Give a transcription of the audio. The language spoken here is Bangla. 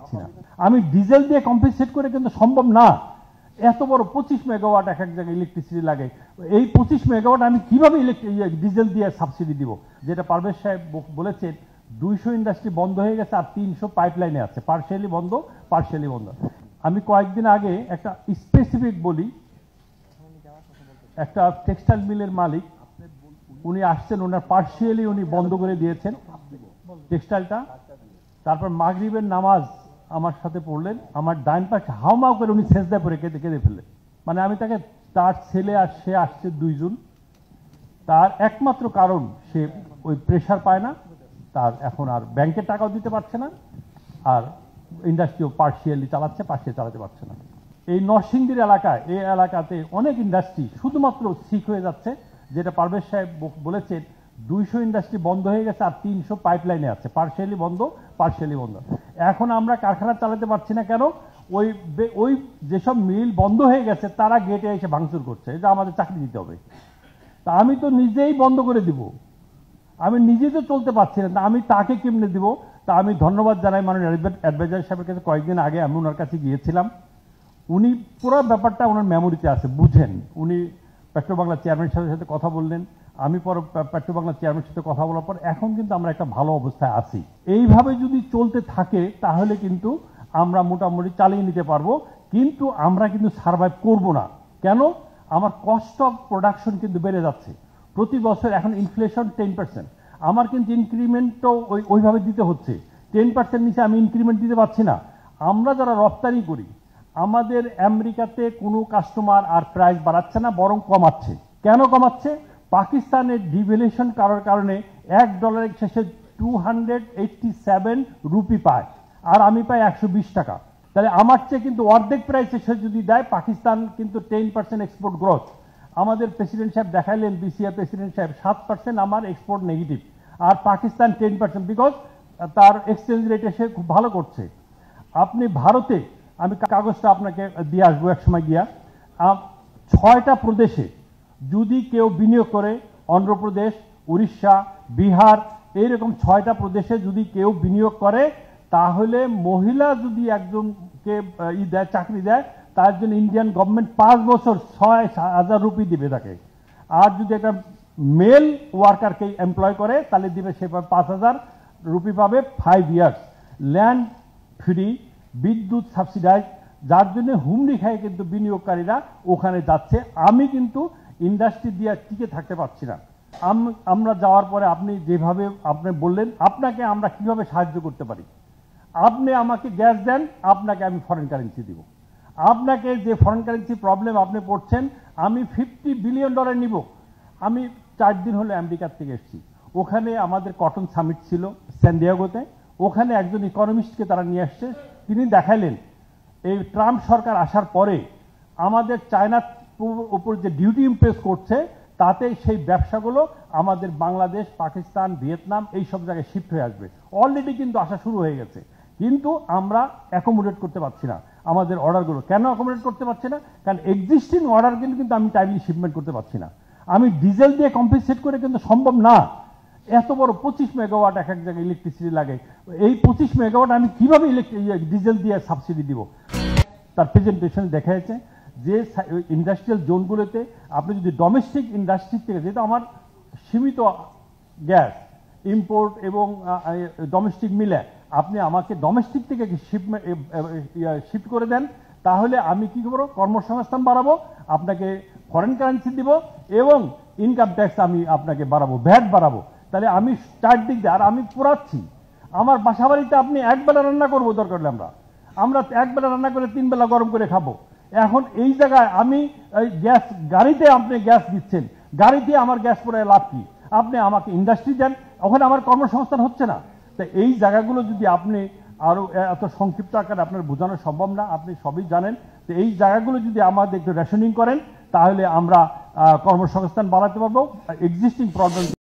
পাচ্ছি না। আমি ডিজেল দিয়ে কম্পেনসেট করে কিন্তু সম্ভব না। এত বড় 25 মেগাওয়াট এক এক জায়গায় ইলেকট্রিসিটি লাগে, এই 25 মেগাওয়াট আমি কিভাবে ডিজেল দিয়ে সাবসিডি দিব? যেটা পারভেজ সাহেব বলেছেন 200 ইন্ডাস্ট্রি বন্ধ হয়ে গেছে আর 300 পাইপলাইনে আছে, পার্শিয়ালি বন্ধ। আমি কয়েকদিন আগে একটা স্পেসিফিক বলি, একটা টেক্সটাইল মিলের মালিক উনি আসছেন, ওনার পার্শিয়ালি উনি বন্ধ করে দিয়েছেন টেক্সটাইলটা। তারপর মাগরিবের নামাজ আমার সাথে পড়লেন, আমার ডাইন পাশে হাউমাউ করে উনি সেজদা পড়ে কেঁদে ফেললেন। মানে আমি তাকে, তার ছেলে আর সে আসছে দুইজন, তার একমাত্র কারণ সে ওই প্রেশার পায় না, তার এখন আর ব্যাংকের টাকাও দিতে পারছে না, আর ইন্ডাস্ট্রিও পার্শিয়ালি চালাতে পারছে না। এই নরসিংদীর এলাকায়, এই এলাকাতে অনেক ইন্ডাস্ট্রি শুধুমাত্র ঠিক হয়ে যাচ্ছে, যেটা পারভেজ সাহেব বলেছেন 200 ইন্ডাস্ট্রি বন্ধ হয়ে গেছে আর 300 পাইপলাইনে আছে, পার্শিয়ালি বন্ধ। এখন আমরা কারখানা চালাতে পারছি না কেন? ওই যেসব মিল বন্ধ হয়ে গেছে তারা গেটে এসে ভাঙচুর করছে যে আমাদের চাকরি দিতে হবে। তা আমি তো নিজেই বন্ধ করে দিব, আমি নিজে তো চলতে পারছি না, আমি তাকে কেমনে দিব? তা আমি ধন্যবাদ জানাই মাননীয় অ্যাডভাইজার সাহেবের কাছে। কয়েকদিন আগে আমি ওনার কাছে গিয়েছিলাম, উনি পুরো ব্যাপারটা ওনার মেমোরিতে আছে, বুঝেন। উনি পেট্রোবাংলা চেয়ারম্যানের সাথে কথা বললেন, আমি পরে পেট্রোবাংলা চেয়ারম্যানের সাথে কথা বলার পর এখন কিন্তু আমরা একটা ভালো অবস্থায় আছি। এইভাবে যদি চলতে থাকে তাহলে কিন্তু আমরা মোটামুটি চালিয়ে নিতে পারবো, কিন্তু আমরা কিন্তু সার্ভাইভ করব না। কেন? আমার কস্ট অফ প্রোডাকশন কিন্তু বেড়ে যাচ্ছে প্রতি বছর। এখন ইনফ্লেশন 10%, আমার কিন্তু ইনক্রিমেন্টও ওইভাবে দিতে হচ্ছে। 10% নিচে আমি ইনক্রিমেন্ট দিতে পারছি না। আমরা যারা রপ্তানি করি, আমাদের আমেরিকাতে কোনো কাস্টমার আর প্রাইস বাড়াচ্ছে না, বরং কমাচ্ছে। কেন কমাচ্ছে? পাকিস্তানের ডিভ্যালুয়েশন করার কারণে $1 শেষে 287 রুপি পায়, আর আমি পাই 120 টাকা। তাহলে আমার চেয়ে কিন্তু অর্ধেক প্রাইসে সে যদি দেয়, পাকিস্তান কিন্তু 10% এক্সপোর্ট গ্রোথ। আমাদের প্রেসিডেন্ট সাহেব দেখাইলেন, বিসিআই প্রেসিডেন্ট সাহেব 7% আমার এক্সপোর্ট নেগেটিভ, আর পাকিস্তান 10%, বিকজ তার এক্সচেঞ্জ রেটে সে খুব ভালো করছে। আপনি ভারতে, আমি কাগজটা আপনাকে দিয়ে আসবো এক সময় গিয়া, 6টা প্রদেশে যদি কেউ বিনিয়োগ করে, অন্ধ্রপ্রদেশ, উড়িষ্যা, বিহার, এইরকম 6টা প্রদেশে যদি কেউ বিনিয়োগ করে, তাহলে মহিলা যদি একজনকে চাকরি দেয়, তার জন্য ইন্ডিয়ান গভর্নমেন্ট 5 বছর 6,000 রুপি দিবে তাকে। আর যদি একটা মেল ওয়ার্কারকে এমপ্লয় করে তাহলে দিবে সে 5,000 রুপি পাবে 5 ইয়ার্স। ল্যান্ড ফ্রি, বিদ্যুৎ সাবসিডাইজ, যার জন্য হুমড়ি খায় কিন্তু বিনিয়োগকারীরা ওখানে যাচ্ছে। আমি কিন্তু ইন্ডাস্ট্রি দিয়ে টিকে থাকতে পারছি না। আমরা যাওয়ার পরে আপনি যেভাবে আপনি বললেন, আপনাকে আমরা কিভাবে সাহায্য করতে পারি? আপনি আমাকে গ্যাস দেন, আপনাকে আমি ফরেন কারেন্সি দিব। আপনাকে যে ফরেন কারেন্সি প্রবলেম আপনি পড়ছেন, আমি $50 বিলিয়ন নিব। আমি 4 দিন হলো আমেরিকার থেকে এসেছি, ওখানে আমাদের কটন সামিট ছিল স্যান ডিয়েগোতে। ওখানে একজন ইকোনমিস্টকে তারা নিয়ে আসছে, তিনি দেখাইলেন এই ট্রাম্প সরকার আসার পরে আমাদের চায়নার উপর যে ডিউটি ইম্পোজ করছে, তাতে সেই ব্যবসাগুলো আমাদের বাংলাদেশ, পাকিস্তান, ভিয়েতনাম এই সব জায়গায় শিফট হয়ে আসবে। অলরেডি কিন্তু আসা শুরু হয়ে গেছে, কিন্তু আমরা অ্যাকোমোডেট করতে পারছি না আমাদের অর্ডারগুলো। কেন অ্যাকোমোডেট করতে পারছি না? কারণ এক্সিস্টিং অর্ডারগুলো কিন্তু আমি টাইমলি শিপমেন্ট করতে পারছি না। আমি ডিজেল দিয়ে কম্পেনসেট করে কিন্তু সম্ভব না। এত বড় 25 মেগাওয়াট এক এক জায়গায় ইলেকট্রিসিটি লাগে, এই 25 মেগাওয়াট আমি কিভাবে ডিজেল দিয়ে সাবসিডি দিব? তার প্রেজেন্টেশন দেখা যাচ্ছে যে ইন্ডাস্ট্রিয়াল জোনগুলোতে আপনি যদি ডোমেস্টিক ইন্ডাস্ট্রি থেকে, যেহেতু আমার সীমিত গ্যাস ইম্পোর্ট এবং ডোমেস্টিক মিলে, আপনি আমাকে ডোমেস্টিক থেকে শিফট করে দেন, তাহলে আমি কি করবো? কর্মসংস্থান বাড়াবো, আপনাকে ফরেন কারেন্সি দিব, এবং ইনকাম ট্যাক্স আমি আপনাকে বাড়াবো, ভ্যাট বাড়াবো। তাহলে আমি 4 দিক দিয়ে, আর আমি পোড়াচ্ছি। আমার বাসা বাড়িতে আপনি একবেলা রান্না করবো, দরকার হলে আমরা একবেলা রান্না করে 3 বেলা গরম করে খাবো। এখন এই জায়গায় আমি গ্যাস, গাড়িতে আপনি গ্যাস দিচ্ছেন, গাড়ি দিয়ে আমার গ্যাস পরে লাভ কি? আপনি আমাকে ইন্ডাস্ট্রি দেন, ওখানে আমার কর্মসংস্থান হচ্ছে না। তো এই জায়গাগুলো যদি আপনি আরো এত সংক্ষিপ্ত আকারে আপনার বোঝানো সম্ভব না, আপনি সবই জানেন। তো এই জায়গাগুলো যদি আমাদের একটু রেশনিং করেন, তাহলে আমরা কর্মসংস্থান বাড়াতে পারবো, এক্সিস্টিং প্রবলেম